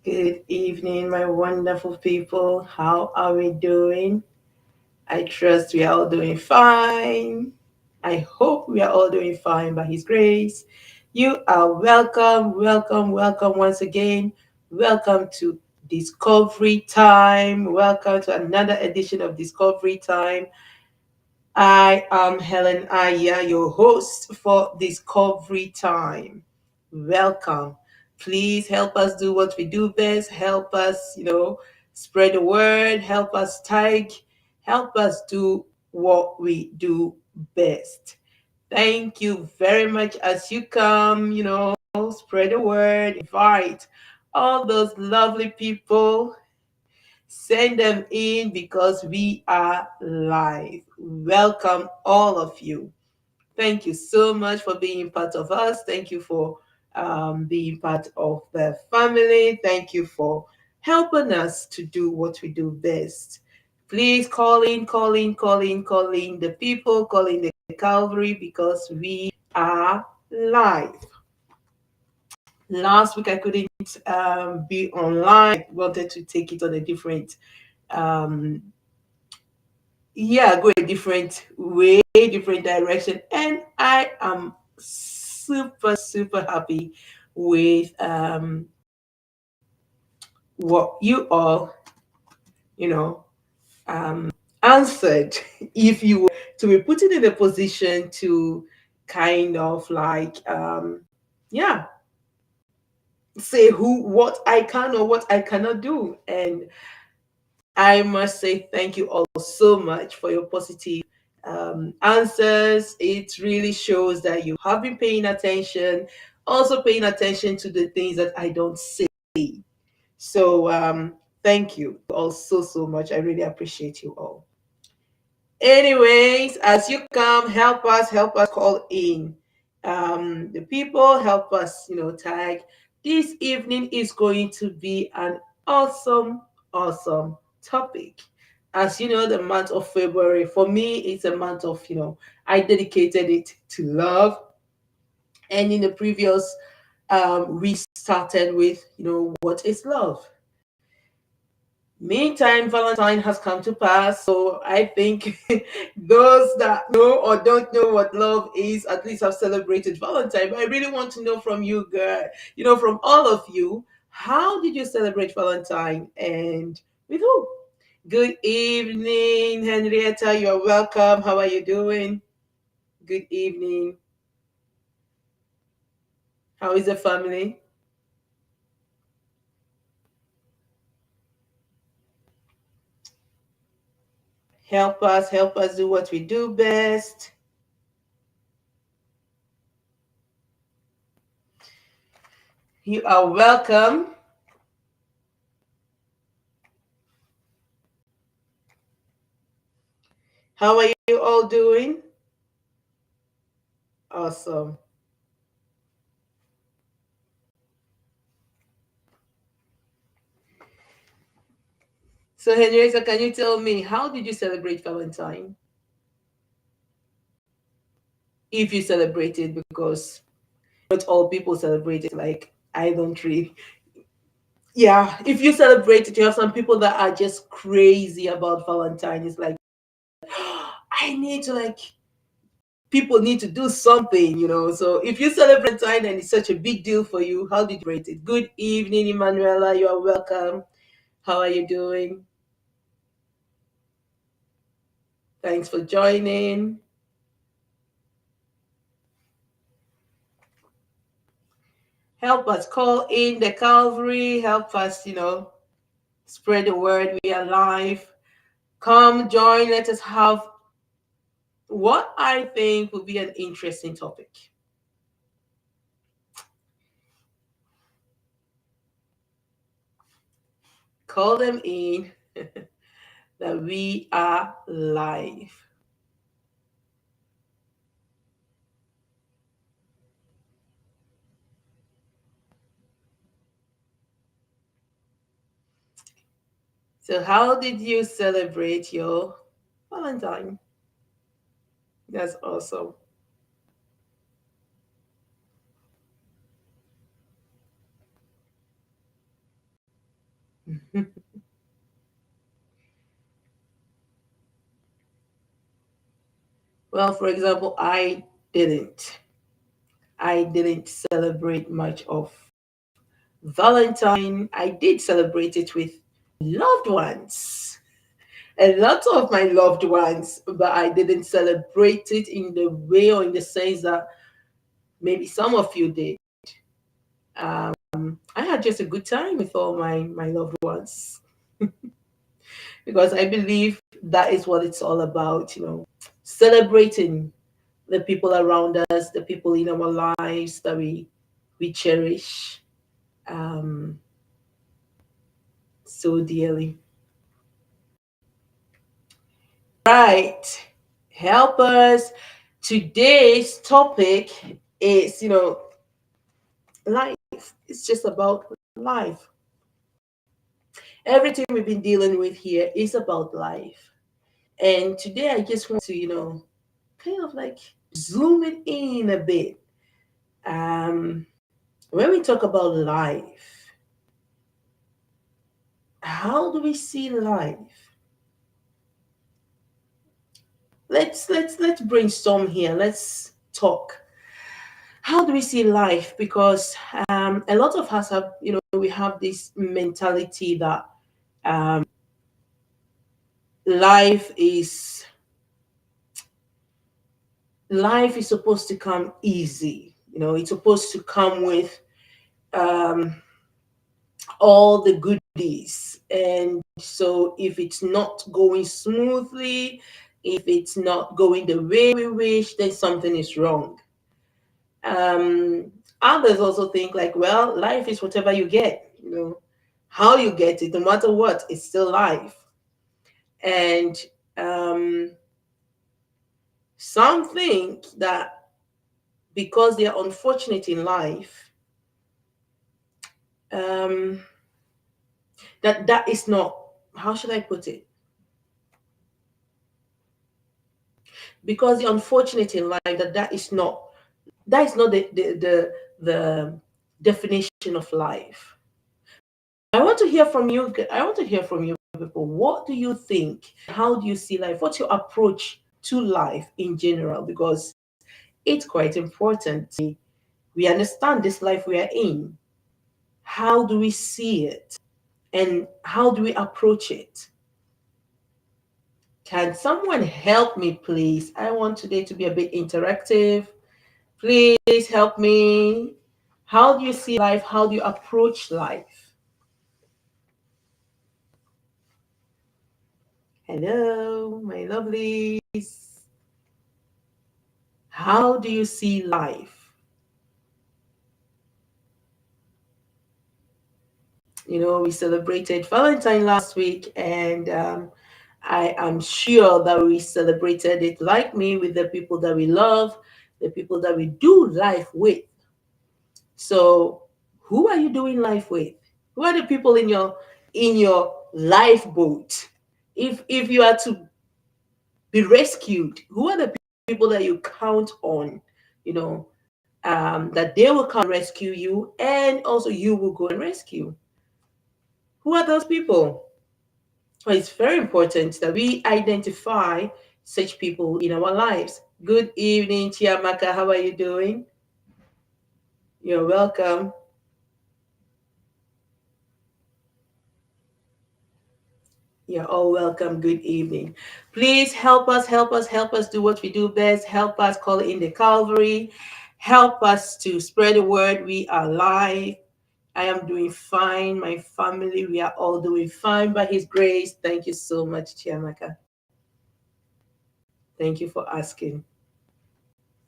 Good evening, my wonderful people. How are we doing? I trust we are all doing fine. I hope we are all doing fine by His grace. You are welcome, welcome, welcome once again. Welcome to Discovery Time. Welcome to another edition of Discovery Time. I am Helen Aya, your host for Discovery Time. Welcome. Please help us do what we do best. Help us, spread the word. Help us tag. Help us do what we do best. Thank you very much as you come, spread the word, invite all those lovely people. Send them in because we are live. Welcome, all of you. Thank you so much for being part of us. Thank you for being part of the family. Thank you for helping us to do what we do best. Please call in, call in, call in, call in the people, call in the Calvary because we are live. Last week I couldn't be online. I wanted to take it on a different um go a different way, different direction. And I am super, super happy with what you all, you know, answered. If you were to be put in a position to kind of like, yeah, say what I can or what I cannot do. And I must say thank you all so much for your positive answers. It really shows that you have been paying attention, also paying attention to the things that I don't say. So thank you all so much. I really appreciate you all. Anyways, as you come, help us call in the people, help us, tag. This evening is going to be an awesome, awesome topic. As you know, the month of February, for me, it's a month of, I dedicated it to love. And in the previous, we started with, what is love? Meantime, Valentine has come to pass, so I think those that know or don't know what love is at least have celebrated Valentine. But I really want to know from you, girl, from all of you, how did you celebrate Valentine and with who? Good evening, Henrietta. You're welcome. How are you doing? Good evening. How is the family? Help us do what we do best. You are welcome. How are you all doing? Awesome. So, Henrietta, can you tell me how did you celebrate Valentine? If you celebrated, because not all people celebrate it. Like I don't really. Yeah, if you celebrate it, you have some people that are just crazy about Valentine. It's like I need to like people need to do something. So if you celebrate Valentine and it's such a big deal for you, how did you celebrate it? Good evening, Emanuela. You are welcome. How are you doing? Thanks for joining. Help us call in the Calvary. Help us, spread the word. We are live. Come join. Let us have what I think will be an interesting topic. Call them in that we are live. So, how did you celebrate your Valentine? That's awesome. Well, for example, didn't celebrate much of Valentine. I did celebrate it with loved ones. A lot of my loved ones, but I didn't celebrate it in the way or in the sense that maybe some of you did. I had just a good time with all my loved ones because I believe that is what it's all about, celebrating the people around us, the people in our lives that we cherish um, so dearly. Right. Help us. Today's topic is, life. It's just about life. Everything we've been dealing with here is about life. And today I just want to, kind of like zoom it in a bit. Um, when we talk about life, how do we see life? Let's brainstorm here. Let's talk. How do we see life? Because a lot of us have, we have this mentality that life is life is supposed to come easy. It's supposed to come with um, all the goodies. And so if it's not going smoothly, if it's not going the way we wish, then something is wrong. Um, Others also think like, well, life is whatever you get, how you get it, no matter what, it's still life. And um, some think that because they are unfortunate in life, um, that is not, how should I put it? Because they're unfortunate in life, that is not the definition of life. I want to hear from you. I want to hear from you people. What do you think? How do you see life? What's your approach to life in general? Because it's quite important. We understand this life we are in. How do we see it? And how do we approach it? Can someone help me, please? I want today to be a bit interactive. Please help me. How do you see life? How do you approach life? Hello, my lovelies. How do you see life? We celebrated Valentine last week, and I am sure that we celebrated it like me with the people that we love, the people that we do life with. So, who are you doing life with? Who are the people in your lifeboat? If you are to be rescued, who are the people that you count on? You know, that they will come rescue you, and also you will go and rescue. Who are those people? Well, it's very important that we identify such people in our lives. Good evening, Chiamaka. How are you doing? You're welcome. You're all welcome. Good evening. Please help us, help us, help us do what we do best. Help us call in the Calvary. Help us to spread the word. We are live. I am doing fine. My family, we are all doing fine by His grace. Thank you so much, Chiamaka. Thank you for asking.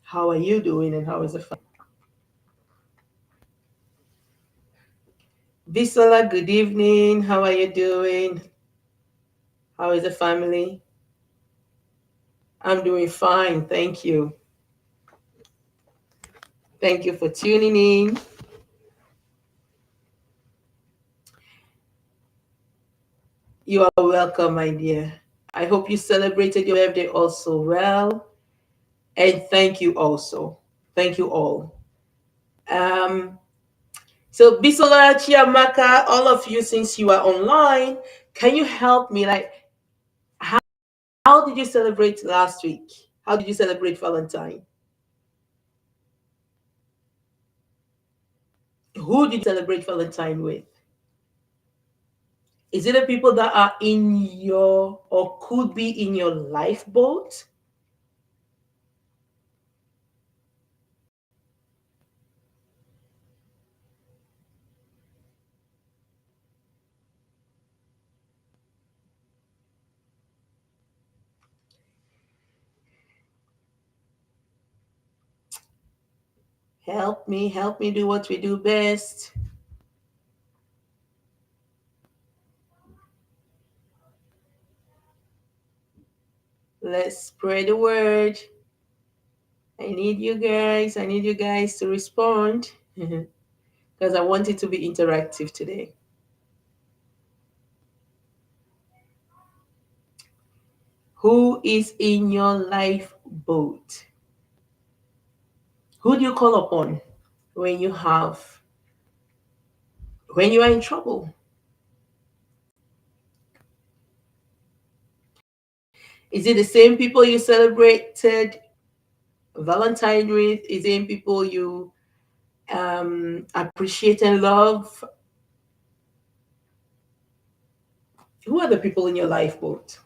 How are you doing and how is the family? Bisola, good evening. How are you doing? How is the family? I'm doing fine. Thank you. Thank you for tuning in. You are welcome, my dear. I hope you celebrated your birthday also well. And thank you also. Thank you all. Um, So Bisola, Chiamaka, all of you, since you are online, can you help me? Like, how did you celebrate last week? How did you celebrate Valentine? Who did you celebrate Valentine with? Is it the people that are in your or could be in your lifeboat? Help me do what we do best. Let's spread the word. I need you guys to respond because I want it to be interactive today. Who is in your lifeboat? Who do you call upon when you have when you are in trouble? Is it the same people you celebrated Valentine with? Is it same people you appreciate and love? Who are the people in your lifeboat?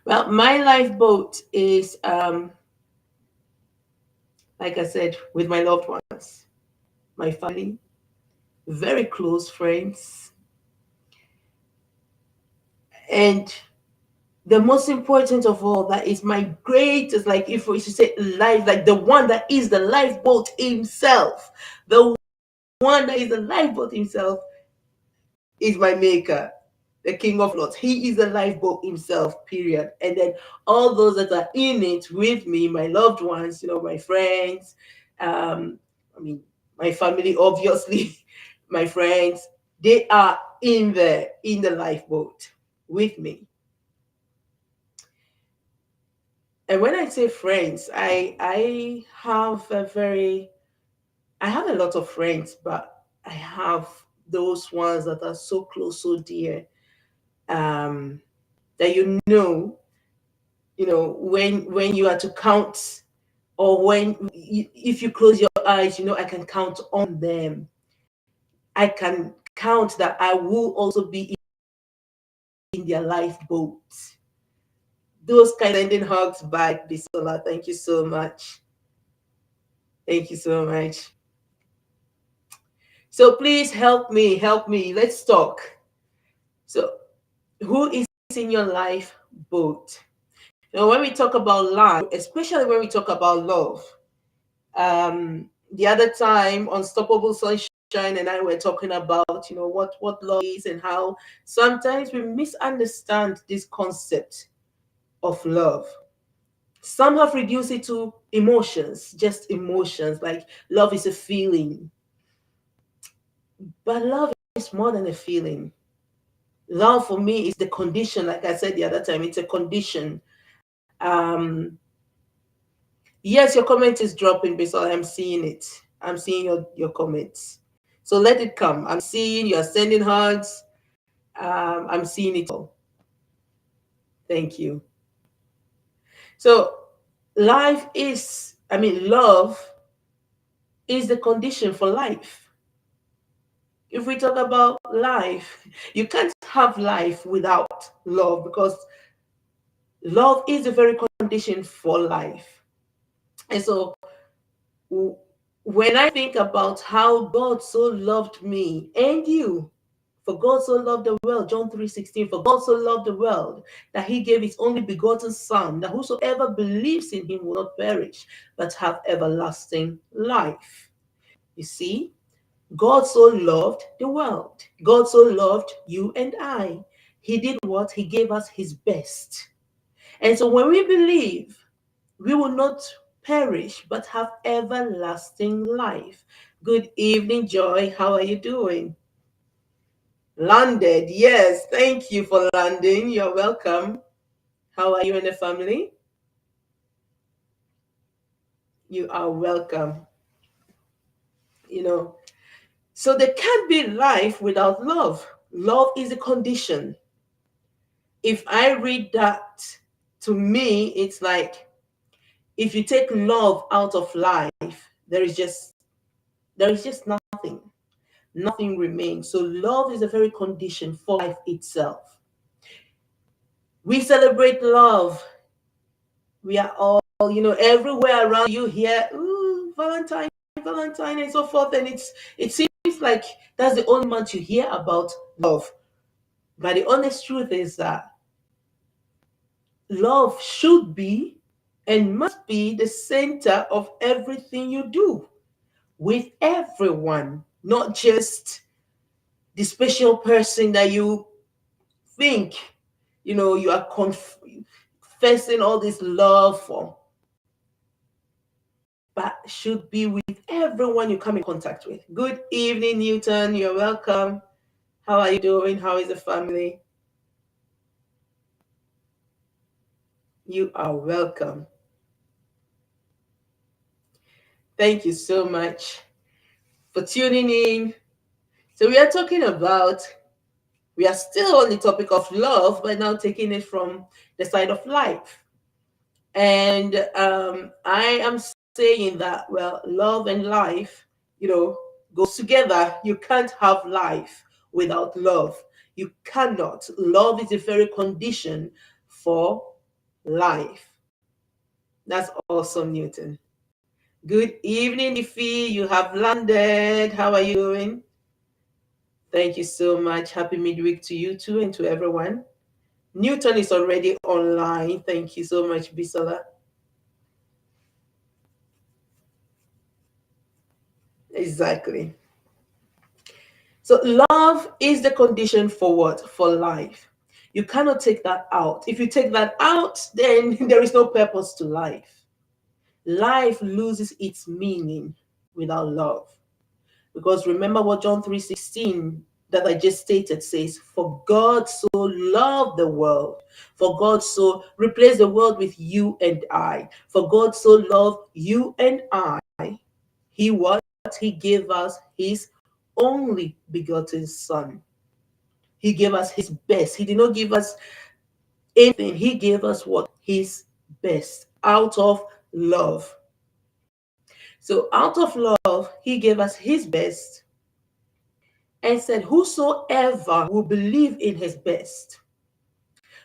Well, my lifeboat is, like I said, with my loved ones, my family, very close friends, and the most important of all, that is my greatest, like if we should say life, like the one that is the lifeboat himself, the one that is the lifeboat himself is my maker, the King of Lords. He is the lifeboat himself, period. And then all those that are in it with me, my loved ones, my friends, um, I mean, my family, obviously, my friends, they are in the lifeboat with me. And when I say friends, I have a lot of friends, but I have those ones that are so close, so dear, um, that when you are to count, or if you close your eyes, I can count on them. I can count that I will also be in their lifeboat. Those kind of ending hugs back, Bisola. Thank you so much. Thank you so much. So please help me. Let's talk. So who is in your lifeboat? When we talk about life, especially when we talk about love, the other time, Unstoppable Sunshine and I were talking about, what love is, and how sometimes we misunderstand this concept of love. Some have reduced it to emotions, just emotions, like love is a feeling. But love is more than a feeling. Love for me is the condition, like I said the other time, it's a condition. Um, yes, your comment is dropping, Basal. I'm seeing it. I'm seeing your comments. So let it come. I'm seeing you're sending hugs. I'm seeing it all. Thank you. So love is the condition for life. If we talk about life, you can't have life without love, because love is the very condition for life. And so w- when I think about how God so loved me and you, for God so loved the world, John 3:16, for God so loved the world that he gave his only begotten Son, that whosoever believes in him will not perish, but have everlasting life. You see, God so loved the world. God so loved you and I. He did what? He gave us his best. And so when we believe, we will not perish but have everlasting life. Good evening, Joy. How are you doing? Landed. Yes, thank you for landing. You're welcome. How are you and the family? You are welcome. You know, So there can't be life without love. Love is a condition. If I read that, to me, it's like if you take love out of life, there is just nothing. Nothing remains. So love is a very condition for life itself. We celebrate love. We are all, everywhere around you here, ooh, Valentine, Valentine, and so forth. And it seems like that's the only month you hear about love. But the honest truth is that love should be and must be the center of everything you do with everyone, not just the special person that you think, you are confessing all this love for, but should be with everyone you come in contact with. Good evening, Newton. You're welcome. How are you doing? How is the family? You are welcome. Thank you so much for tuning in. So we are still on the topic of love, but now taking it from the side of life. And I am saying that, well, love and life, goes together. You can't have life without love. You cannot. Love is a very condition for life. That's awesome, Newton. Good evening, Ify. You have landed. How are you doing? Thank you so much. Happy midweek to you too and to everyone. Newton is already online. Thank you so much, Bisola. Exactly. So love is the condition for what? For life. You cannot take that out. If you take that out, then there is no purpose to life. Life loses its meaning without love. Because remember what John 3:16 that I just stated says, for God so loved the world. For God so replace the world with you and I. For God so loved you and I. He what? He gave us his only begotten son. He gave us his best. He did not give us anything. He gave us what? His best out of love. So out of love, he gave us his best and said, whosoever will believe in his best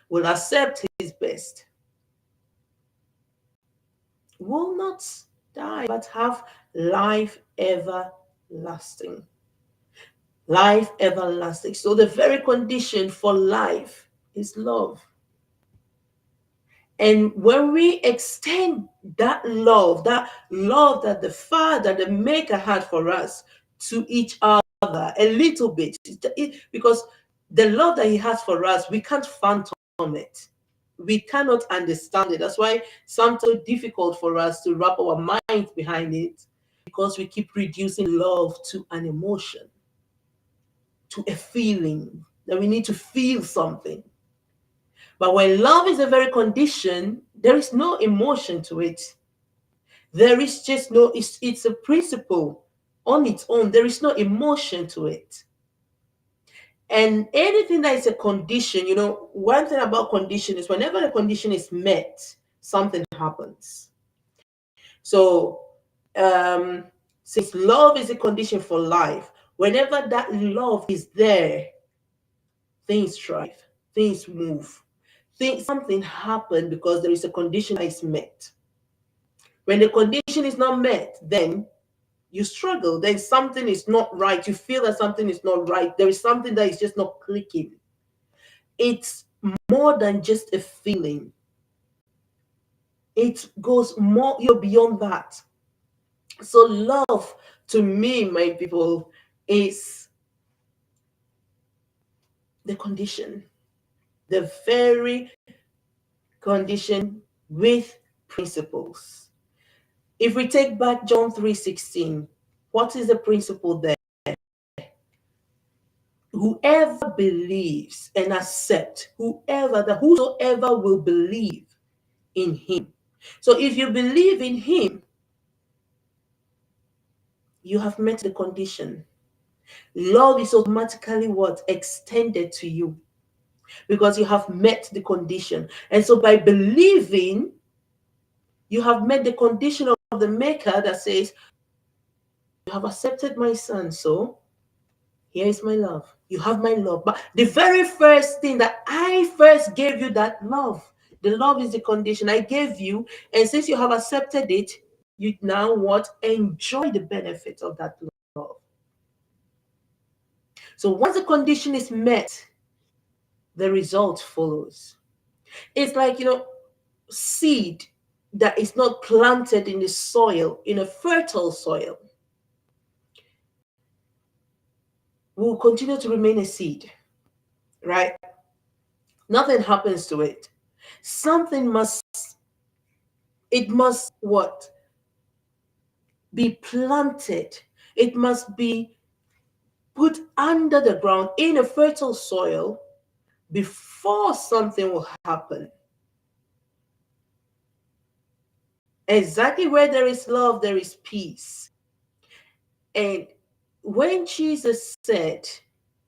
will accept his best, will not die, but have life everlasting. Life everlasting. So the very condition for life is love. And when we extend that love that the Father, the Maker had for us to each other a little bit, because the love that he has for us, we can't phantom it. We cannot understand it. That's why sometimes it's so difficult for us to wrap our minds behind it, because we keep reducing love to an emotion, to a feeling that we need to feel something. But when love is a very condition, there is no emotion to it. There is just it's a principle on its own. There is no emotion to it. And anything that is a condition, one thing about condition is whenever the condition is met, something happens. So, since love is a condition for life, whenever that love is there, things thrive, things move. Something happened because there is a condition that is met. When the condition is not met, then you struggle. Then something is not right. You feel that something is not right. There is something that is just not clicking. It's more than just a feeling. It goes more, you're beyond that. So love, to me, my people, is the condition. The very condition with principles. If we take back John 3:16, what is the principle there? Whoever believes and accept, whosoever will believe in him. So if you believe in him, you have met the condition. Love is automatically what? Extended to you because you have met the condition. And so by believing, you have met the condition of the maker that says, you have accepted my son, so here is my love. You have my love. But the very first thing that I first gave you, that love, the love is the condition I gave you. And since you have accepted it, you now what? Enjoy the benefits of that love. So once the condition is met, the result follows. It's like, seed that is not planted in the soil, in a fertile soil, will continue to remain a seed, right? Nothing happens to it. Something must, it must what? Be planted. It must be put under the ground in a fertile soil before something will happen. Exactly where there is love, there is peace. And when Jesus said,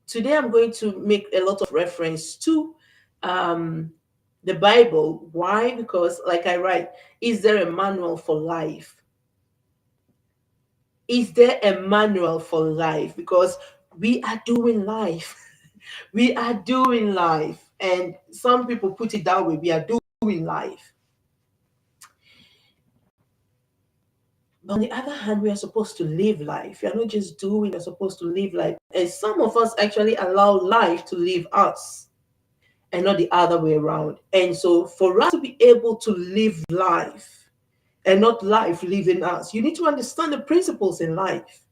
today I'm going to make a lot of reference to um, the Bible. Why? Because, like I write, is there a manual for life? Is there a manual for life? Because we are doing life. We are doing life. And some people put it that way, we are doing life. But on the other hand, we are supposed to live life. We are not just doing, we're supposed to live life. And some of us actually allow life to live us and not the other way around. And so for us to be able to live life and not life living us, you need to understand the principles in life.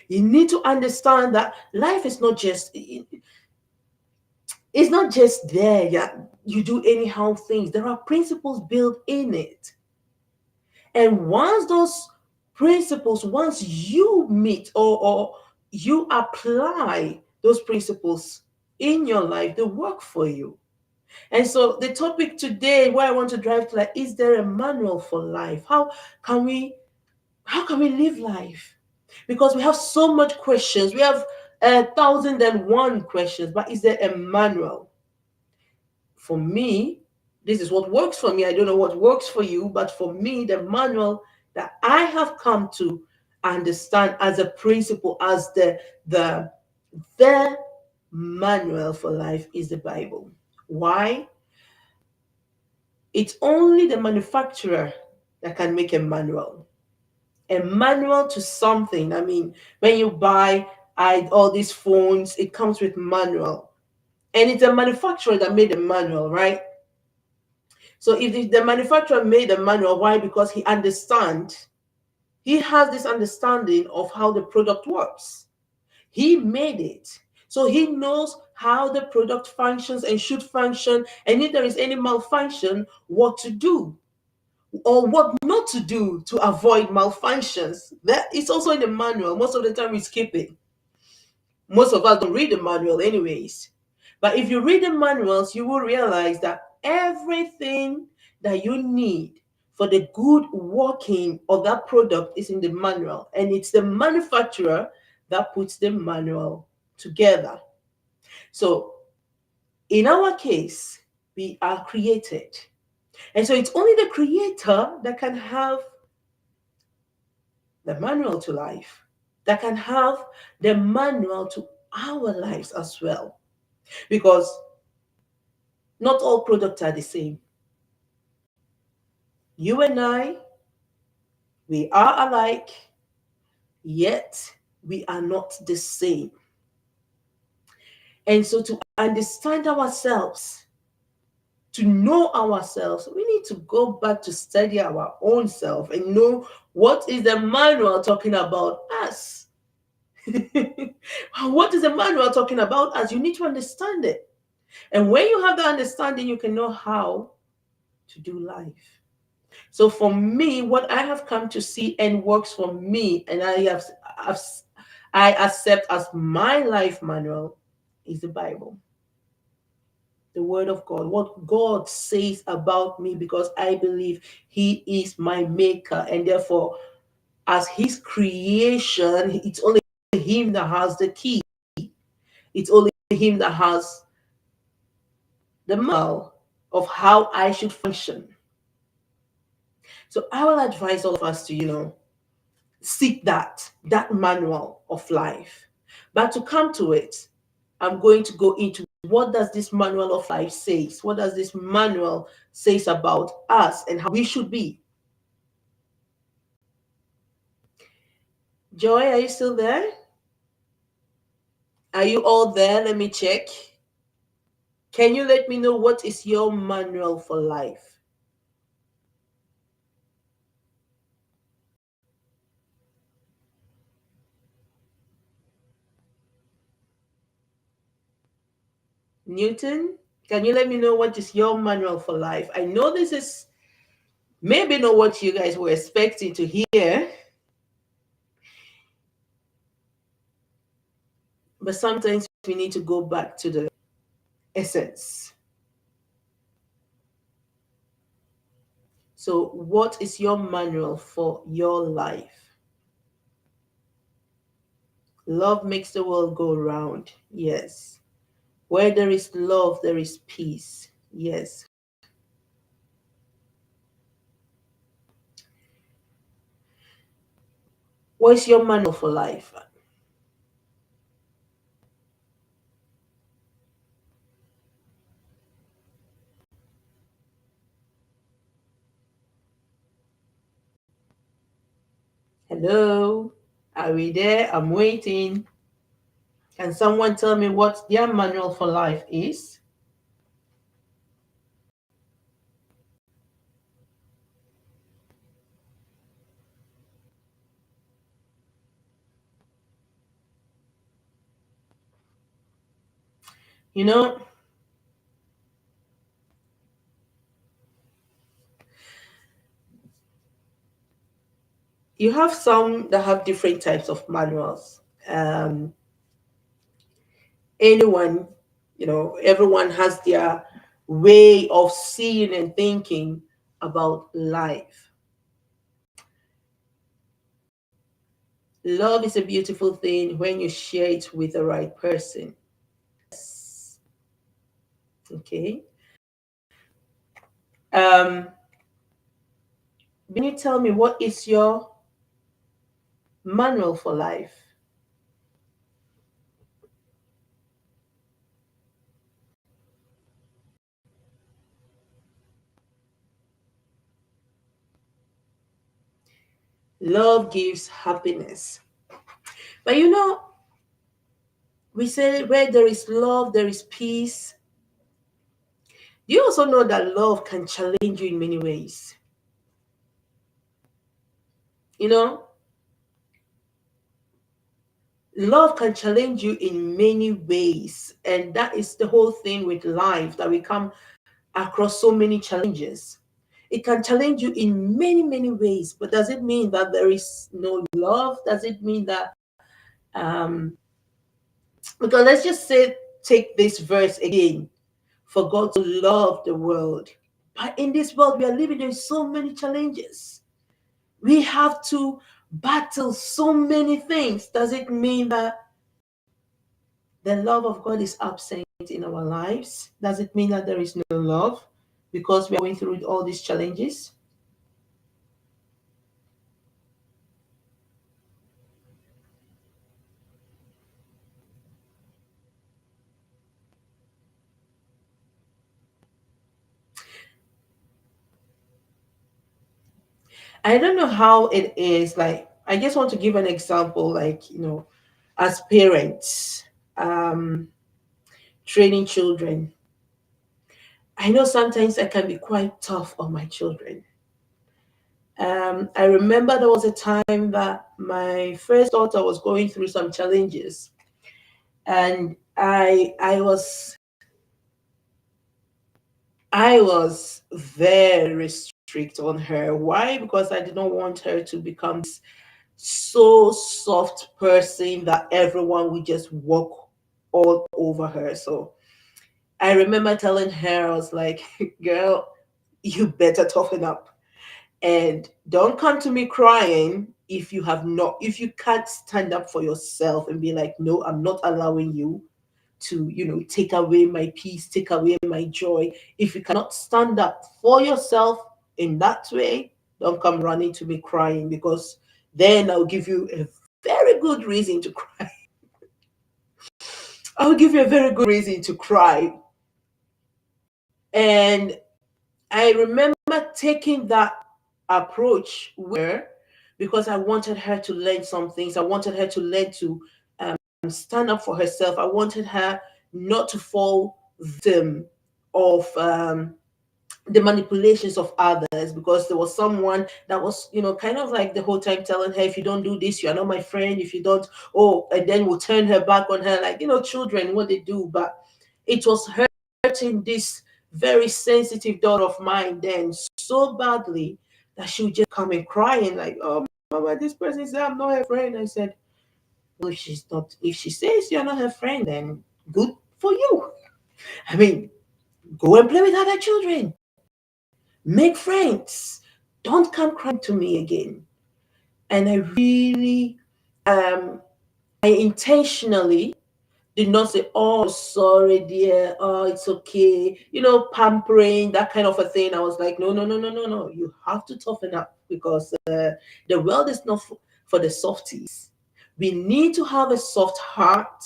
You need to understand that life is not just, it's not just there. Yeah, you do anyhow things. There are principles built in it. And once those principles, once you meet or you apply those principles in your life, they work for you. And so the topic today, where I want to drive to, like, is there a manual for life? Can we how can we live life? Because we have so much questions. We have 1,001 questions, but is there a manual? For me, this is what works for me. I don't know what works for you, but for me, the manual that I have come to understand as a principle, as the the manual for life is the Bible. Why? It's only the manufacturer that can make a manual. A manual to something. I mean, when you buy all these phones, it comes with manual. And it's a manufacturer that made the manual, right? So if the manufacturer made the manual, why? Because he has this understanding of how the product works. He made it. So he knows how the product functions and should function. And if there is any malfunction, what to do or what not to do to avoid malfunctions. That is also in the manual. Most of the time we skip it. Most of us don't read the manual anyways. But if you read the manuals, you will realize that everything that you need for the good working of that product is in the manual. And it's the manufacturer that puts the manual together. So in our case, we are created. And so it's only the creator that can have the manual to life, that can have the manual to our lives as well. Because not all products are the same. You and I, we are alike, yet we are not the same. And so to understand ourselves, to know ourselves, we need to go back to study our own self and know what is the manual talking about us. What is the manual talking about us? You need to understand it. And when you have the understanding, you can know how to do life. So for me, what I have come to see and works for me, and I accept as my life manual, is the Bible, the Word of God, what God says about me, because I believe He is my maker, and therefore, as His creation, it's only him that has the key. It's only him that has the manual of how I should function. So I will advise all of us to, seek that manual of life. But to come to it, I'm going to go into what does this manual of life says? What does this manual says about us and how we should be? Joy, are you still there? Are you all there? Let me check. Can you let me know what is your manual for life? Newton, can you let me know what is your manual for life? I know this is maybe not what you guys were expecting to hear, but sometimes we need to go back to the essence. So, what is your manual for your life? Love makes the world go round. Yes. Where there is love, there is peace. Yes. What is your manual for life? Hello? Are we there? I'm waiting. Can someone tell me what their manual for life is? You know, you have some that have different types of manuals. Anyone, everyone has their way of seeing and thinking about life. Love is a beautiful thing when you share it with the right person. Okay. Um, can you tell me what is your manual for life? Love gives happiness. But we say where there is love, there is peace. You also know that love can challenge you in many ways. You know, love can challenge you in many ways. And that is the whole thing with life, that we come across so many challenges. It can challenge you in many, many ways. But does it mean that there is no love? Does it mean that, because let's just say, take this verse again, for God to love the world. But in this world, we are living in so many challenges. We have to battle so many things. Does it mean that the love of God is absent in our lives? Does it mean that there is no love because we are going through all these challenges? I don't know how it is. Like, I just want to give an example, like, as parents, training children. I know sometimes I can be quite tough on my children. I remember there was a time that my first daughter was going through some challenges, and I was very strict on her. Why? Because I did not want her to become so soft person that everyone would just walk all over her. So I remember telling her, I was like, girl, you better toughen up and don't come to me crying if you can't stand up for yourself and be like, no, I'm not allowing you to, take away my peace, take away my joy. If you cannot stand up for yourself in that way, don't come running to me crying, because then I'll give you a very good reason to cry. I'll give you a very good reason to cry. And I remember taking that approach where, because I wanted her to learn some things, I wanted her to learn to stand up for herself. I wanted her not to fall victim of the manipulations of others, because there was someone that was, kind of like the whole time telling her, if you don't do this, you are not my friend. If you don't, oh, and then will turn her back on her, like, children, what they do. But it was hurting this very sensitive daughter of mine then so badly that she would just come and crying like, oh, mama, this person said I'm not her friend. I said, well, if she says you're not her friend, then good for you. I mean, go and play with other children. Make friends. Don't come crying to me again. And I really, I intentionally did not say, oh, sorry, dear. Oh, it's okay. Pampering, that kind of a thing. I was like, no, no, no, no, no, no. You have to toughen up, because the world is not for the softies. We need to have a soft heart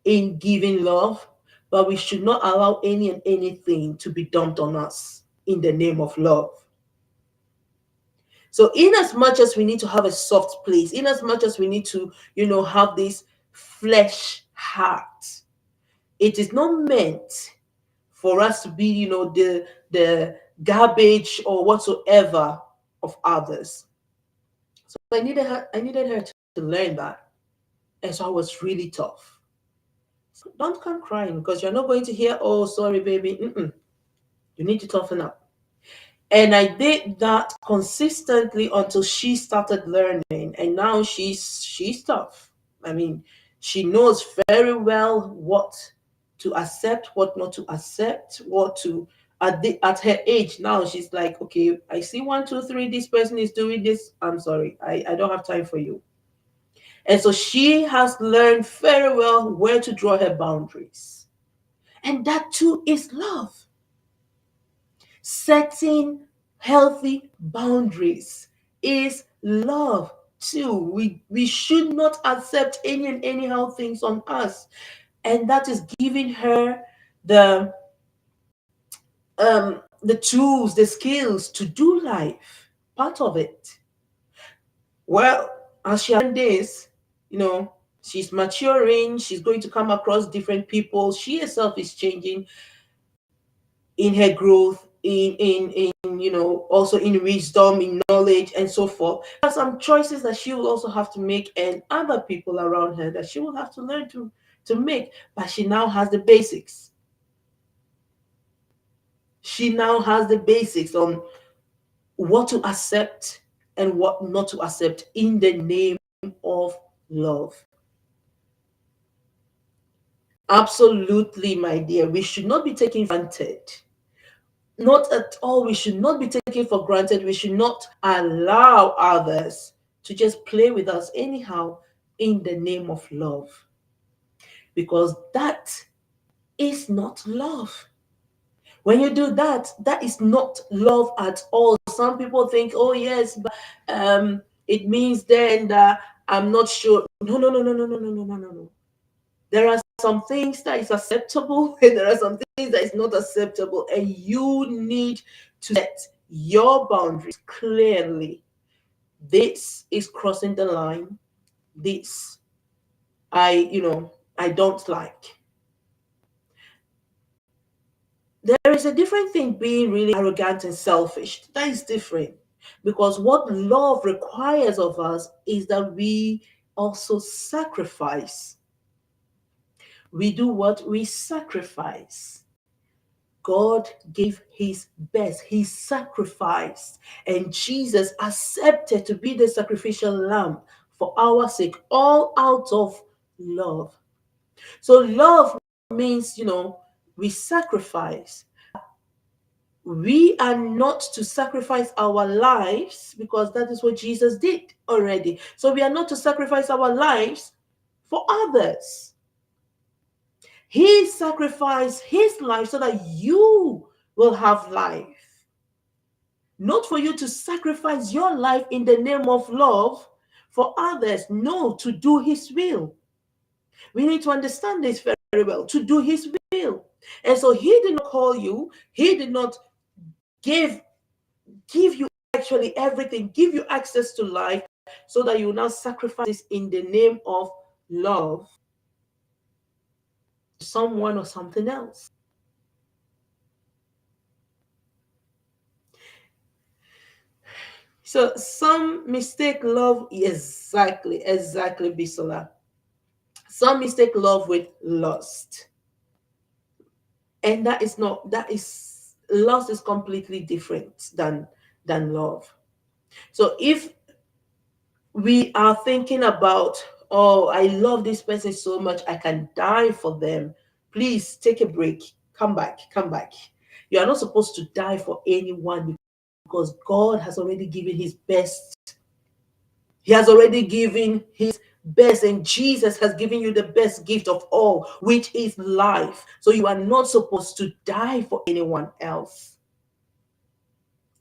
in giving love, but we should not allow any and anything to be dumped on us in the name of love. So, in as much as we need to have a soft place, in as much as we need to, have this flesh heart, it is not meant for us to be, the garbage or whatsoever of others. So I needed her to learn that, and so I was really tough. So don't come crying, because you're not going to hear, oh, sorry, baby. Mm-mm. You need to toughen up. And I did that consistently until she started learning, and now she's tough. I mean, she knows very well what to accept, what not to accept, what to at her age now. She's like, okay, I see 1, 2, 3. This person is doing this. I'm sorry, I don't have time for you. And so she has learned very well where to draw her boundaries, and that too is love. Setting healthy boundaries is love too. We should not accept any and anyhow things on us. And that is giving her the the tools, the skills to do life. Part of it. Well, as she learned this, you know, she's maturing, she's going to come across different people. She herself is changing in her growth, in also in wisdom, in knowledge, and so forth. There are some choices that she will also have to make, and other people around her that she will have to learn to make. But she now has the basics. She now has the basics on what to accept and what not to accept in the name of love. Absolutely, my dear. We should not be taking granted. Not at all. We should not be taken for granted. We should not allow others to just play with us anyhow in the name of love, because that is not love. When you do that, that is not love at all. Some people think, oh yes, but it means then that I'm not sure. No, no, no, no, no, no, no, no, no, no, no. There are some things that is acceptable, and there are some things that is not acceptable, and you need to set your boundaries clearly. This is crossing the line. This I don't like. There is a different thing being really arrogant and selfish. That is different, because what love requires of us is that we also sacrifice. We do what? We sacrifice. God gave his best. He sacrificed. And Jesus accepted to be the sacrificial lamb for our sake, all out of love. So love means, we sacrifice. we are not to sacrifice our lives because that is what Jesus did already. So we are not to sacrifice our lives for others. He sacrificed his life so that you will have life. Not for you to sacrifice your life in the name of love for others. No, to do his will. We need to understand this very well. To do his will. And so he did not call you, he did not give you actually everything, give you access to life so that you will now sacrifice this in the name of love to someone or something else. So some mistake love, exactly, Bisola. Some mistake love with lust. And that is lust is completely different than love. So if we are thinking about, oh, I love this person so much, I can die for them. Please take a break. Come back, come back. You are not supposed to die for anyone because God has already given his best. He has already given his best, and Jesus has given you the best gift of all, which is life. So you are not supposed to die for anyone else.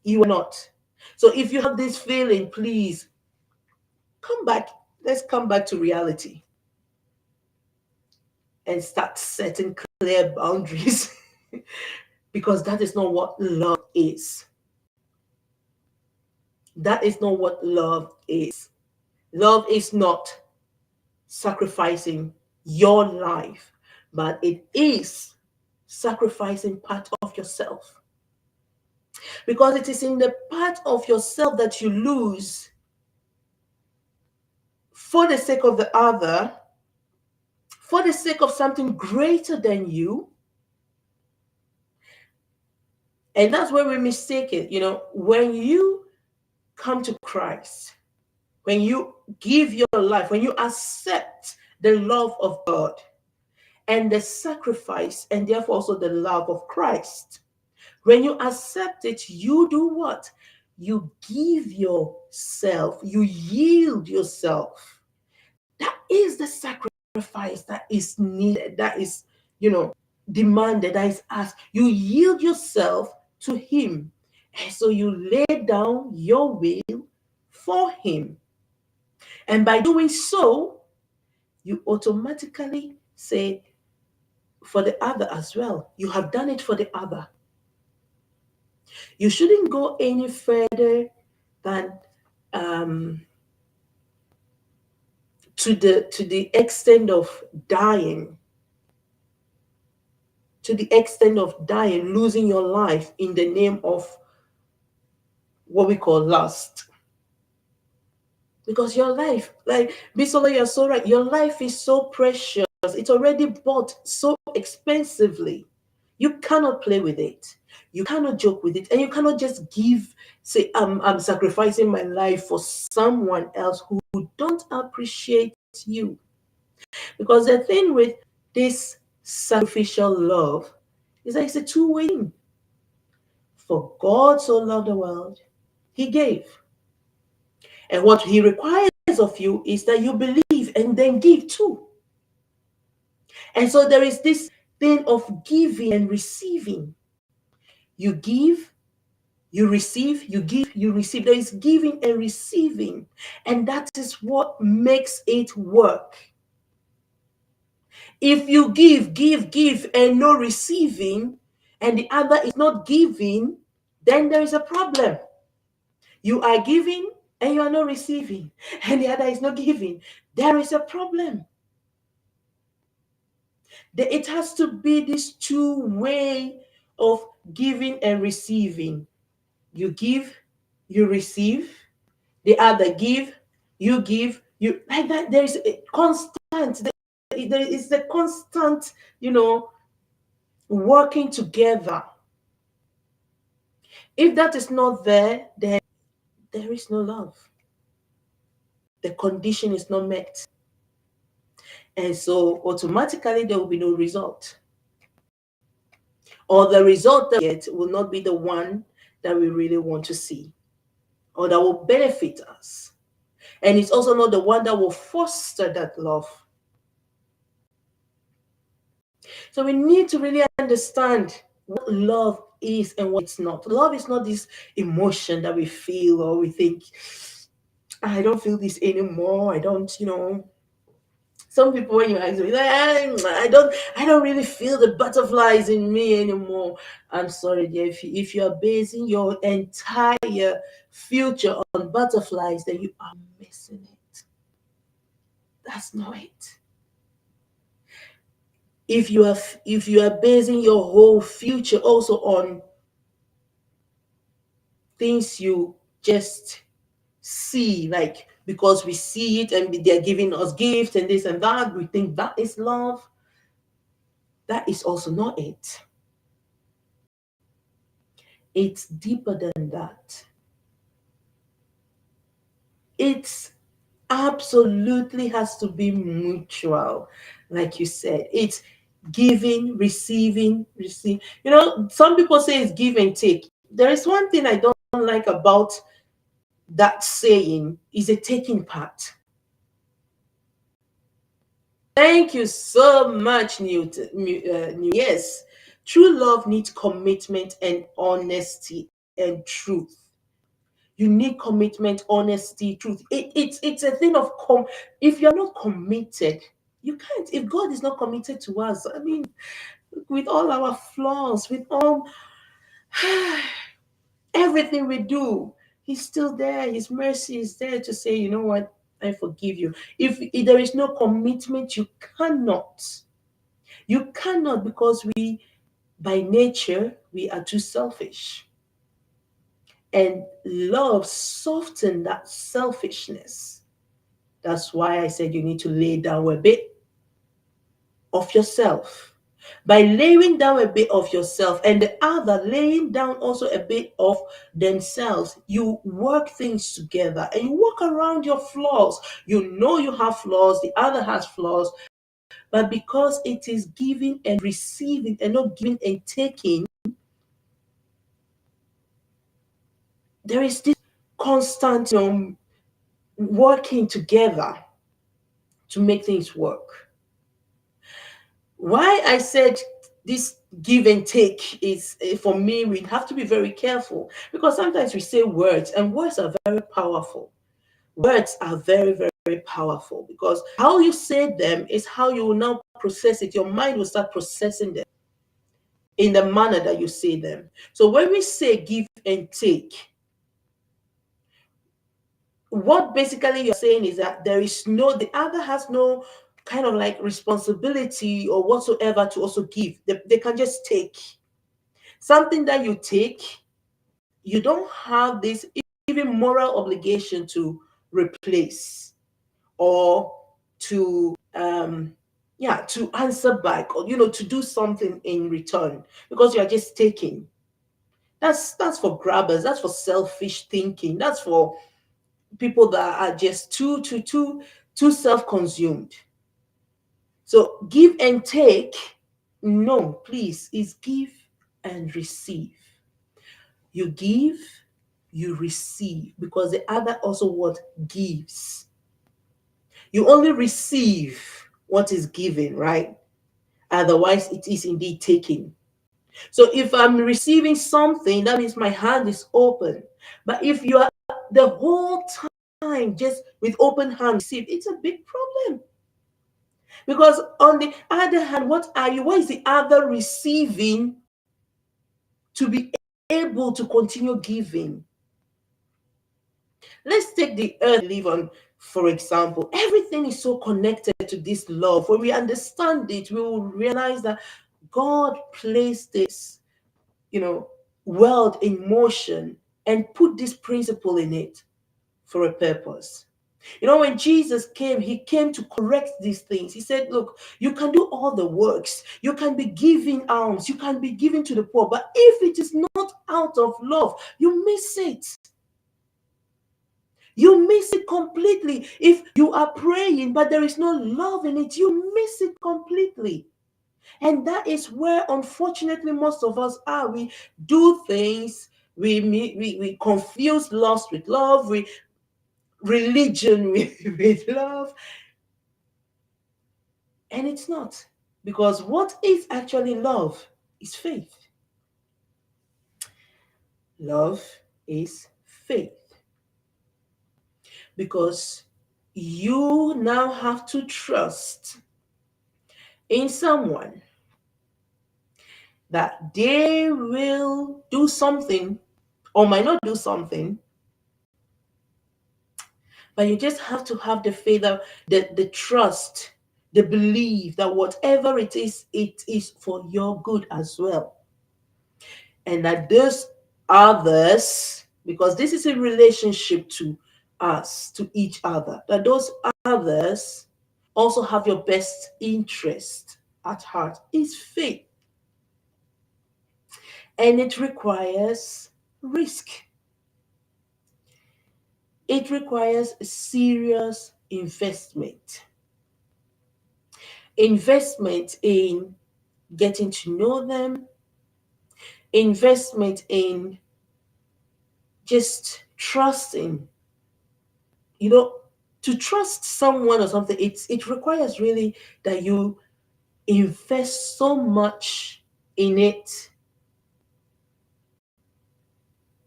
You are not. So if you have this feeling, please come back. Let's come back to reality and start setting clear boundaries because that is not what love is. That is not what love is. Love is not sacrificing your life, but it is sacrificing part of yourself. Because it is in the part of yourself that you lose for the sake of the other, for the sake of something greater than you. And that's where we mistake it. You know, when you come to Christ, when you give your life, when you accept the love of God and the sacrifice, and therefore also the love of Christ, when you accept it, you do what? You give yourself, you yield yourself. That is the sacrifice that is needed, that is, demanded, that is asked. You yield yourself to Him. And so you lay down your will for Him. And by doing so, you automatically say, for the other as well. You have done it for the other. You shouldn't go any further than to the extent of dying, losing your life in the name of what we call lust. Because your life, like Bisola, you're so right, your life is so precious. It's already bought so expensively. You cannot play with it. You cannot joke with it. And you cannot just say, I'm sacrificing my life for someone else who don't appreciate you. Because the thing with this sacrificial love is that it's a two-way thing. For God so loved the world, He gave. And what He requires of you is that you believe and then give too. And so there is this thing of giving and receiving. You give, you receive, you give, you receive. There is giving and receiving. And that is what makes it work. If you give, and no receiving, and the other is not giving, then there is a problem. You are giving and you are not receiving, and the other is not giving. There is a problem. It has to be this two-way of giving and receiving. You give, you receive, the other give, you like that. There is a constant, there is a constant, working together. If that is not there, then there is no love. The condition is not met. And so automatically there will be no result. or the result that we get will not be the one that we really want to see or that will benefit us. And it's also not the one that will foster that love. So we need to really understand what love is and what it's not. Love is not this emotion that we feel or we think, I don't feel this anymore. I don't. Some people, when you ask me, like, I don't really feel the butterflies in me anymore. I'm sorry, dear. If you are basing your entire future on butterflies, then you are missing it. That's not it. If you are basing your whole future also on things you just see, like because we see it and they're giving us gifts and this and that, we think that is love. That is also not it. It's deeper than that. It's absolutely has to be mutual, like you said. It's giving, receiving, receive. Some people say it's give and take. There is one thing I don't like about that saying is a taking part. Thank you so much, Newton. Yes, true love needs commitment and honesty and truth. You need commitment, honesty, truth. It's a thing of if you're not committed, you can't. If God is not committed to us, I mean, with all our flaws, with all everything we do, He's still there. His mercy is there to say, you know what, I forgive you. If there is no commitment, you cannot. You cannot, because by nature, we are too selfish. And love softens that selfishness. That's why I said you need to lay down a bit of yourself. By laying down a bit of yourself and the other laying down also a bit of themselves, you work things together and you work around your flaws. You know you have flaws, the other has flaws, but because it is giving and receiving and not giving and taking, there is this constant working together to make things work. Why I said this give and take is, for me, we have to be very careful, because sometimes we say words and words are very powerful. Words are very, very, very powerful, because how you say them is how you will now process it. Your mind will start processing them in the manner that you say them. So when we say give and take, what basically you're saying is that the other has no kind of like responsibility or whatsoever to also give. They can just take something that you take. You don't have this even moral obligation to replace or to to answer back, or to do something in return, because you are just taking. That's for grabbers. That's for selfish thinking. That's for people that are just too self-consumed. So give and take, no, please, is give and receive. You give, you receive, because the other also what gives. You only receive what is given, right? Otherwise, it is indeed taking. So if I'm receiving something, that means my hand is open. But if you are the whole time just with open hand receive, it's a big problem. Because on the other hand, what is the other receiving to be able to continue giving? Let's take the earth we live on, for example. Everything is so connected to this love. When we understand it, we will realize that God placed this, world in motion and put this principle in it for a purpose. When Jesus came, he came to correct these things. He said, look, you can do all the works. You can be giving alms. You can be giving to the poor. But if it is not out of love, you miss it. You miss it completely. If you are praying, but there is no love in it, you miss it completely. And that is where, unfortunately, most of us are. We do things, we confuse lust with love, we religion with love, and it's not. Because what is actually love is faith. Love is faith. Because you now have to trust in someone that they will do something or might not do something, but you just have to have the faith, the trust, the belief that whatever it is for your good as well. And that those others, because this is a relationship to us, to each other, that those others also have your best interest at heart is faith. And it requires risk. It requires serious investment. Investment in getting to know them, investment in just trusting. You know, to trust someone or something, it requires really that you invest so much in it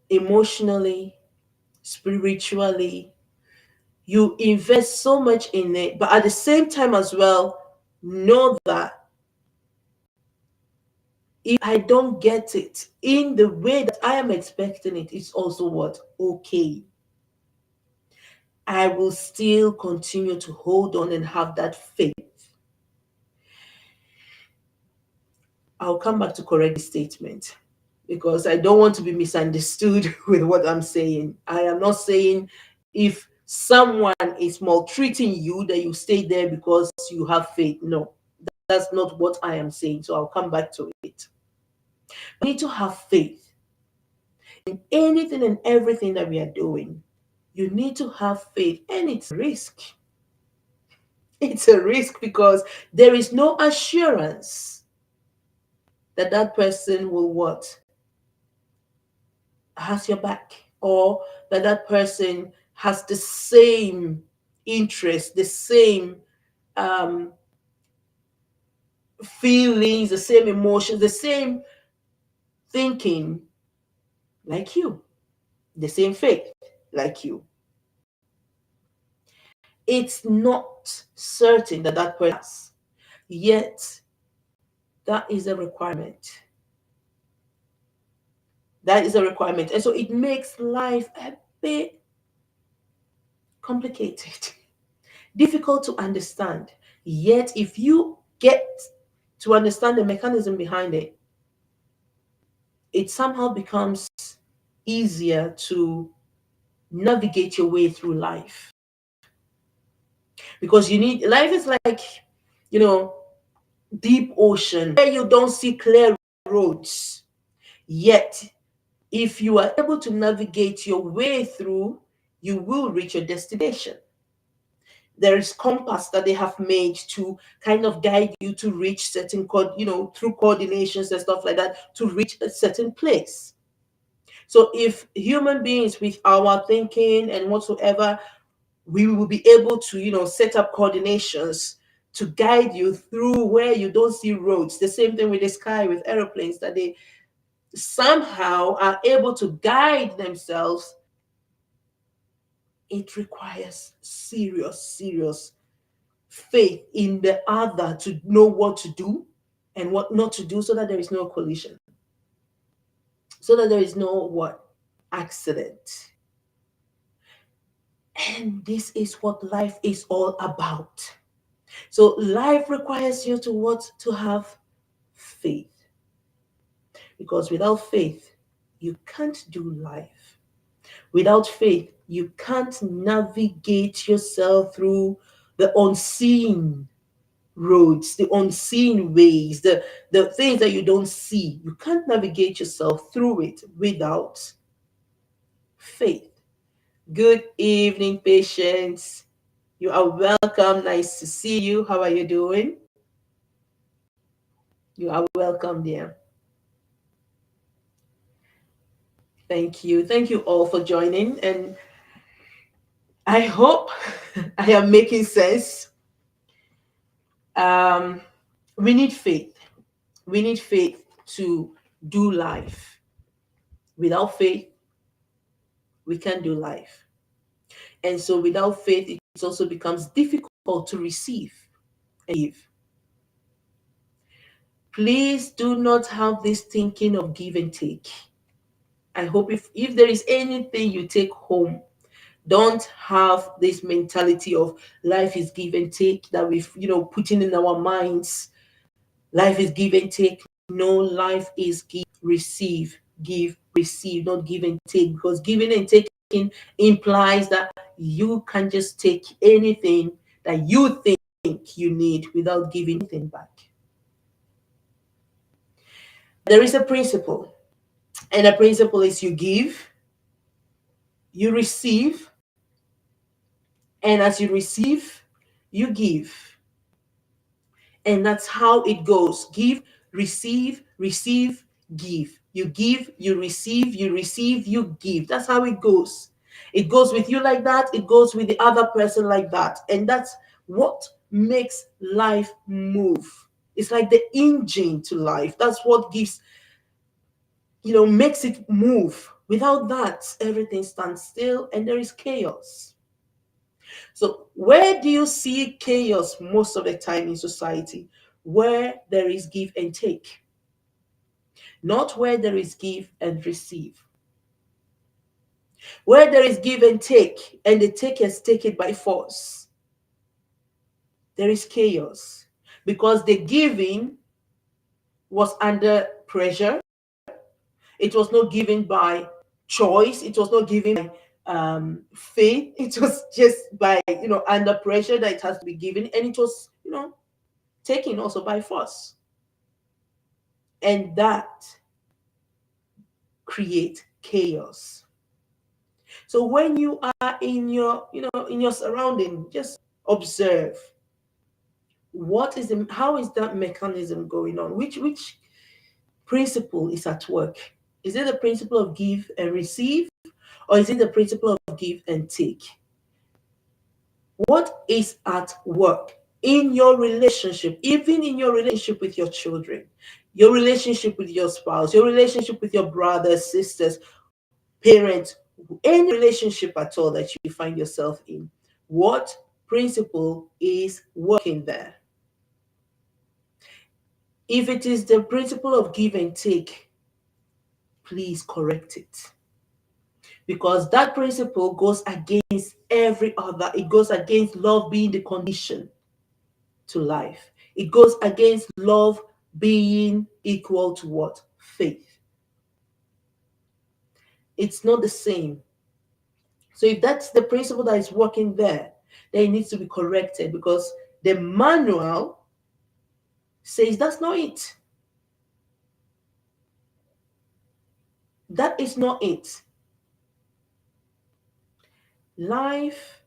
emotionally, spiritually. You invest so much in it, but at the same time as well, know that if I don't get it in the way that I am expecting it, it's also what? Okay. I will still continue to hold on and have that faith. I'll come back to correct the statement because I don't want to be misunderstood with what I'm saying. I am not saying if someone is maltreating you that you stay there because you have faith. No, that's not what I am saying. So I'll come back to it. We need to have faith in anything and everything that we are doing. You need to have faith, and it's a risk. It's a risk because there is no assurance that that person will what? Has your back, or that that person has the same interest, the same um, feelings, the same emotions, the same thinking like you, the same faith like you. It's not certain that that person has, yet that is a requirement. That is a requirement. And so it makes life a bit complicated, difficult to understand. Yet, if you get to understand the mechanism behind it, it somehow becomes easier to navigate your way through life. Because you need, life is like, you know, deep ocean where you don't see clear roads. Yet, if you are able to navigate your way through, you will reach your destination. There is compass that they have made to kind of guide you to reach certain through coordinations and stuff like that to reach a certain place. So if human beings with our thinking and whatsoever, we will be able to set up coordinations to guide you through where you don't see roads. The same thing with the sky, with aeroplanes, that they somehow are able to guide themselves. It requires serious faith in the other to know what to do and what not to do, so that there is no collision, so that there is no what? Accident. And this is what life is all about. So life requires you to what? To have faith. Because without faith, you can't do life. Without faith, you can't navigate yourself through the unseen roads, the unseen ways, the things that you don't see. You can't navigate yourself through it without faith. Good evening, patients. You are welcome. Nice to see you. How are you doing? You are welcome, dear. Thank you. Thank you all for joining. And I hope I am making sense. Um, we need faith. We need faith to do life. Without faith, we can't do life. And so without faith, it also becomes difficult to receive and give. Please do not have this thinking of give and take. I hope if there is anything you take home, don't have this mentality of life is give and take that we've putting in our minds. Life is give and take. No, life is give, receive, not give and take. Because giving and taking implies that you can just take anything that you think you need without giving anything back. There is a principle, and the principle is you give, you receive, and as you receive, you give. And that's how it goes. Give, receive, give. You give, you receive, you give. That's how it goes. It goes with you like that, it goes with the other person like that. And that's what makes life move. It's like the engine to life. That's what gives, makes it move. Without that, everything stands still and there is chaos. So, where do you see chaos most of the time in society? Where there is give and take, not where there is give and receive. Where there is give and take, and the takers take it by force, there is chaos because the giving was under pressure. It was not given by choice. It was not given by faith. It was just by under pressure that it has to be given, and it was taken also by force, and that create chaos. So when you are in your in your surrounding, just observe how is that mechanism going on, which principle is at work. Is it the principle of give and receive, or is it the principle of give and take? What is at work in your relationship, even in your relationship with your children, your relationship with your spouse, your relationship with your brothers, sisters, parents, any relationship at all that you find yourself in? What principle is working there? If it is the principle of give and take, please correct it. Because that principle goes against every other. It goes against love being the condition to life. It goes against love being equal to what? Faith. It's not the same. So if that's the principle that is working there, then it needs to be corrected because the manual says that's not it. That is not it. Life,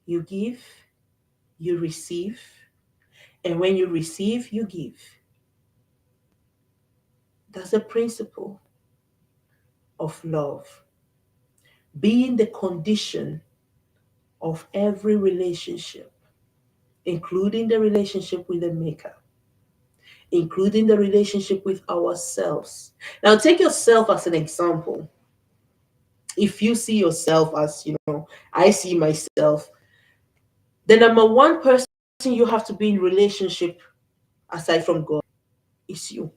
you give, you receive, and when you receive, you give. That's the principle of love being the condition of every relationship, including the relationship with the Maker, including the relationship with ourselves. Now, take yourself as an example. If you see yourself as, I see myself, the number one person you have to be in relationship aside from God is you.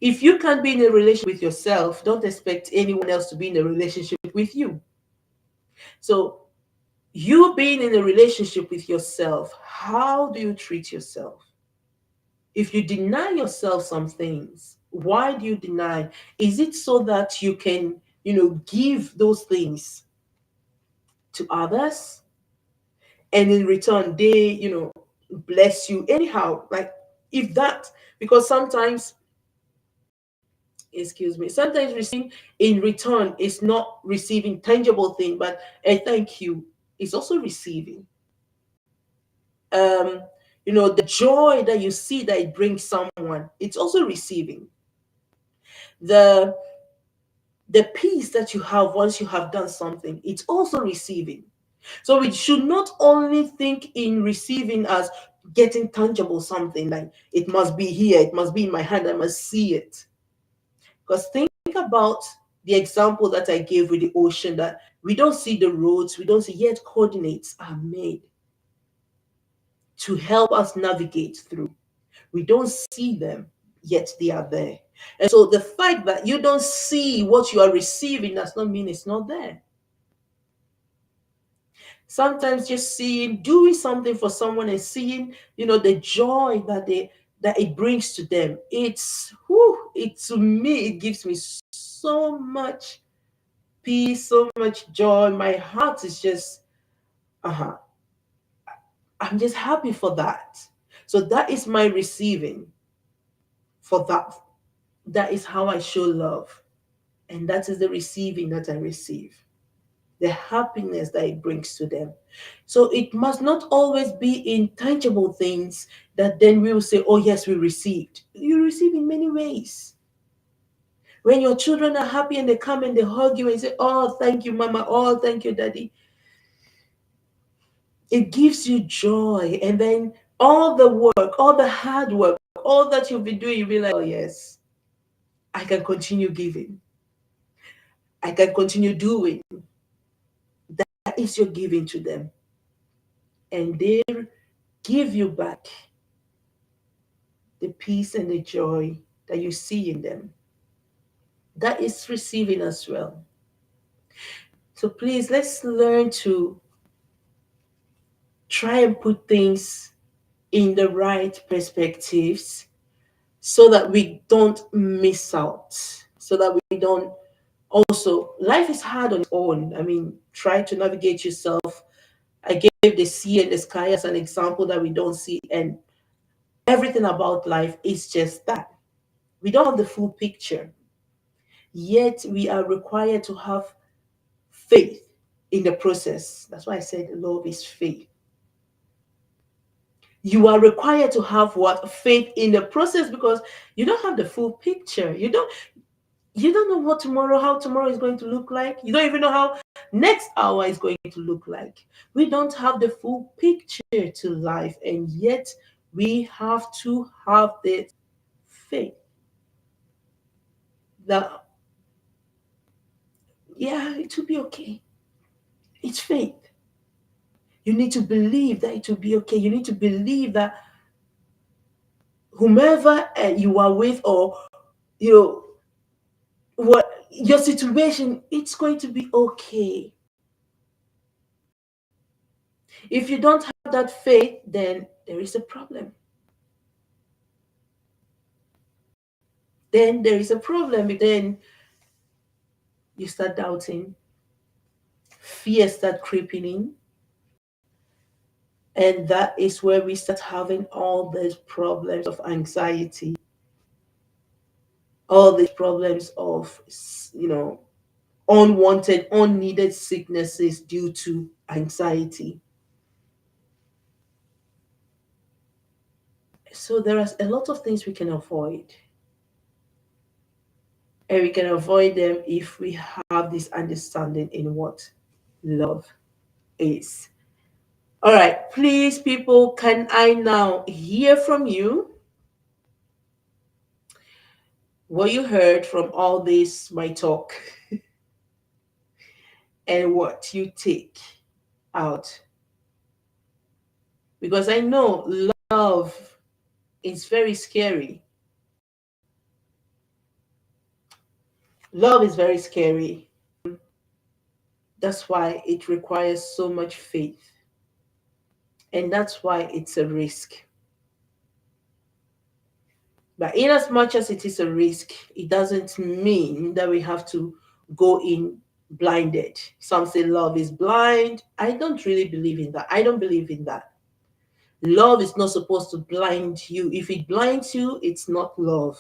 If you can't be in a relationship with yourself, don't expect anyone else to be in a relationship with you. So, you being in a relationship with yourself, how do you treat yourself? If you deny yourself some things, why do you deny? Is it so that you can, give those things to others and in return they, bless you anyhow? Like, if that, because sometimes, excuse me, sometimes receiving in return is not receiving tangible thing, but a thank you is also receiving. The joy that you see that it brings someone, it's also receiving. The the peace that you have once you have done something, it's also receiving. So we should not only think in receiving as getting tangible something, like it must be here, it must be in my hand, I must see it. Because think about the example that I gave with the ocean, that we don't see the roads, we don't see, yet coordinates are made to help us navigate through. We don't see them, yet they are there. And so the fact that you don't see what you are receiving does not mean it's not there. Sometimes just seeing, doing something for someone and seeing, the joy that it brings to them. It's whew, it to me, it gives me so much peace, so much joy. My heart is just uh-huh. I'm just happy for that. So that is my receiving for that. That is how I show love. And that is the receiving that I receive. The happiness that it brings to them. So it must not always be in tangible things that then we will say, oh, yes, we received. You receive in many ways. When your children are happy and they come and they hug you and say, oh, thank you, mama. Oh, thank you, daddy. It gives you joy. And then all the work, all the hard work, all that you've been doing, you'll be like, oh, yes, I can continue giving. I can continue doing. That is your giving to them. And they give you back the peace and the joy that you see in them. That is receiving as well. So please, let's learn to try and put things in the right perspectives so that we don't miss out, so that we don't also, life is hard on its own. I mean, try to navigate yourself. I gave the sea and the sky as an example that we don't see, and everything about life is just that. We don't have the full picture, yet we are required to have faith in the process. That's why I said love is faith. You are required to have what? Faith in the process, because you don't have the full picture. You don't know what tomorrow, how tomorrow is going to look like. You don't even know how next hour is going to look like. We don't have the full picture to life, and yet we have to have this faith that, yeah, it will be okay. It's faith. You need to believe that it will be okay. You need to believe that whomever you are with, or you know what your situation, it's going to be okay. If you don't have that faith, then there is a problem. Then there is a problem. Then you start doubting, fear start creeping in, and that is where we start having all these problems of anxiety, all these problems of unwanted, unneeded sicknesses due to anxiety. So there are a lot of things we can avoid, and we can avoid them if we have this understanding in what love is. All right, please, people, can I now hear from you what you heard from all this, my talk, and what you take out? Because I know love is very scary. Love is very scary. That's why it requires so much faith. And that's why it's a risk. But in as much as it is a risk, it doesn't mean that we have to go in blinded. Some say love is blind. I don't really believe in that. I don't believe in that. Love is not supposed to blind you. If it blinds you, it's not love.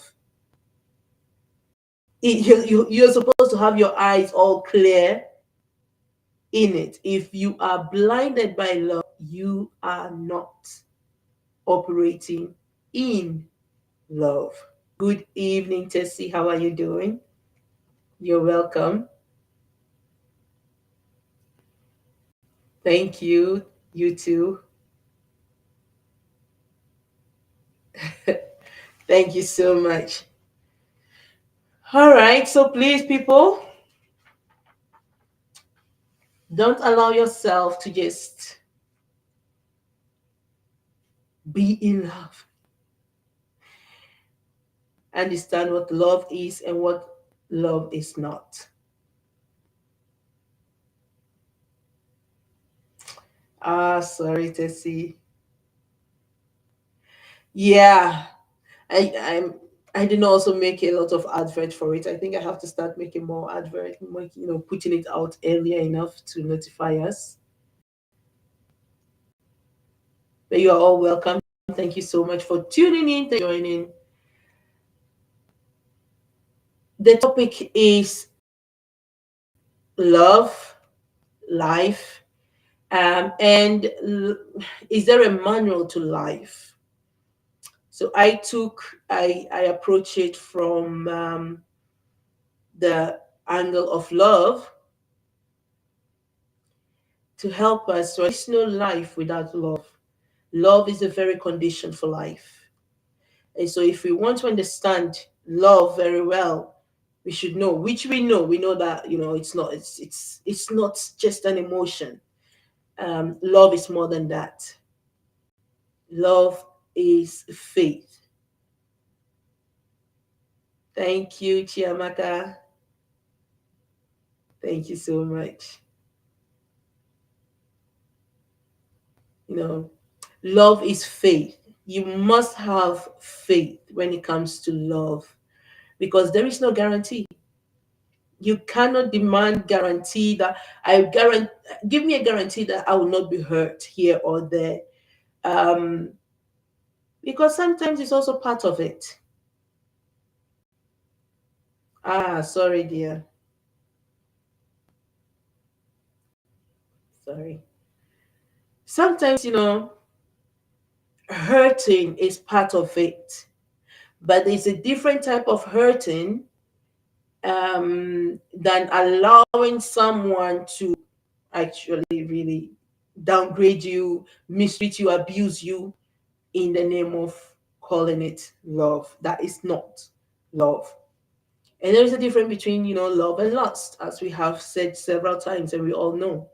You're supposed to have your eyes all clear in it. If you are blinded by love, you are not operating in love. Good evening, Tessie. How are you doing? You're welcome. Thank you. You too. Thank you so much. All right. So please, people, don't allow yourself to just be in love. Understand what love is and what love is not. Ah, sorry, Tessie. Yeah, I'm. I didn't also make a lot of advert for it. I think I have to start making more advert, putting it out earlier enough to notify us. But you are all welcome. Thank you so much for tuning in, joining. The topic is love, life, and is there a manual to life? So I approach it from the angle of love to help us. So there's no life without love. Love is the very condition for life. And so if we want to understand love very well, we should know, which we know that it's not just an emotion. Love is more than that. Love is faith. Thank you, Chiamaka. Thank you so much. You know, love is faith. You must have faith when it comes to love because there is no guarantee. You cannot demand guarantee that I guarantee give me a guarantee that I will not be hurt here or there. Um, because sometimes it's also part of it. Ah, sorry, dear. Sorry. Sometimes, hurting is part of it, but there's a different type of hurting than allowing someone to actually really downgrade you, mistreat you, abuse you in the name of calling it love. That is not love. And there's a difference between, love and lust, as we have said several times, and we all know.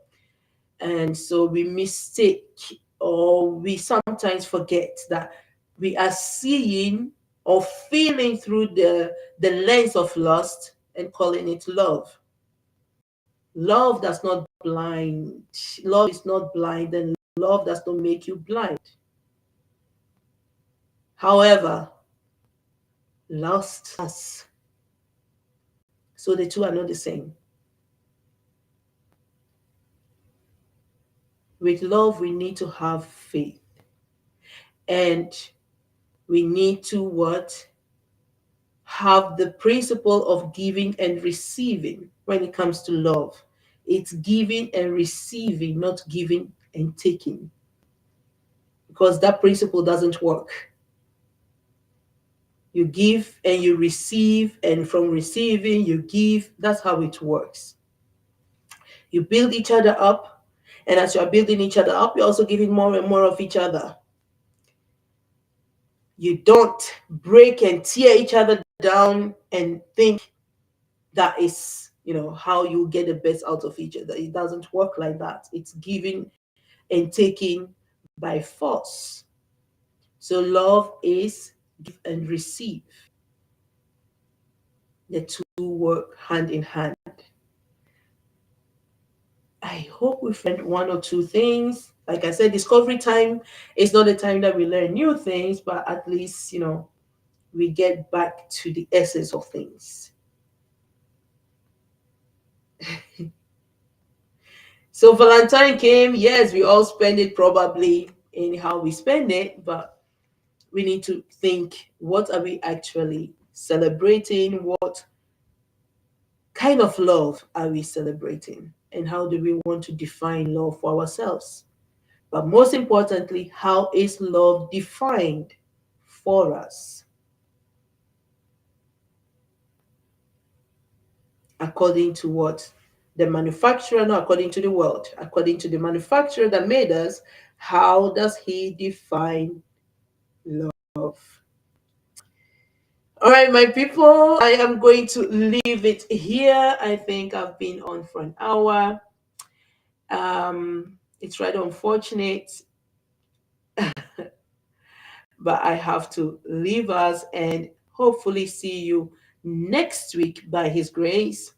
And so we mistake or we sometimes forget that we are seeing or feeling through the lens of lust and calling it love. Love does not blind. Love is not blind, and love does not make you blind. However, lust us. So the two are not the same. With love, we need to have faith. And we need to what? Have the principle of giving and receiving when it comes to love. It's giving and receiving, not giving and taking. Because that principle doesn't work. You give and you receive, and from receiving, you give. That's how it works. You build each other up, and as you're building each other up, you're also giving more and more of each other. You don't break and tear each other down and think that is, how you get the best out of each other. It doesn't work like that. It's giving and taking by force. So love is give and receive. The two work hand in hand. I hope we've learned one or two things. Like I said, discovery time is not the time that we learn new things, but at least, we get back to the essence of things. So Valentine came, yes, we all spend it probably in how we spend it, but we need to think, what are we actually celebrating? What kind of love are we celebrating? And how do we want to define love for ourselves? But most importantly, how is love defined for us? According to what? The manufacturer, not according to the world. According to the manufacturer that made us, how does he define love? All right, my people, I am going to leave it here. I think I've been on for an hour. It's rather unfortunate, but I have to leave us and hopefully see you next week by His grace.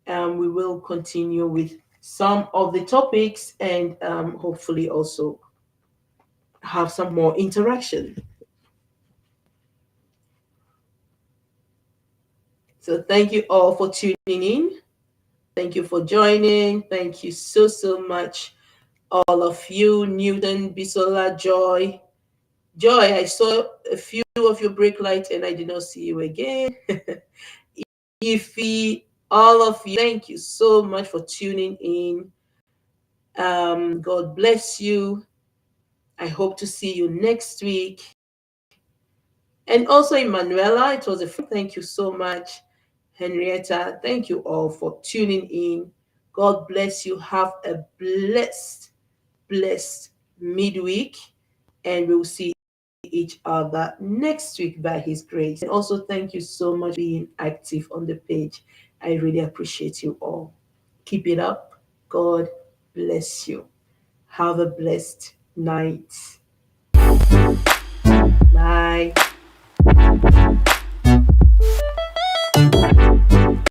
We will continue with some of the topics and hopefully also have some more interaction. So, thank you all for tuning in. Thank you for joining. Thank you so, so much, all of you. Newton, Bisola, Joy. Joy, I saw a few of your break lights and I did not see you again. Ify, all of you, thank you so much for tuning in. God bless you. I hope to see you next week. And also, Emanuela, it was a thank you so much. Henrietta, thank you all for tuning in. God bless you. Have a blessed midweek, and we'll see each other next week by His grace. And also, thank you so much for being active on the page. I really appreciate you all. Keep it up. God bless you. Have a blessed night. Bye.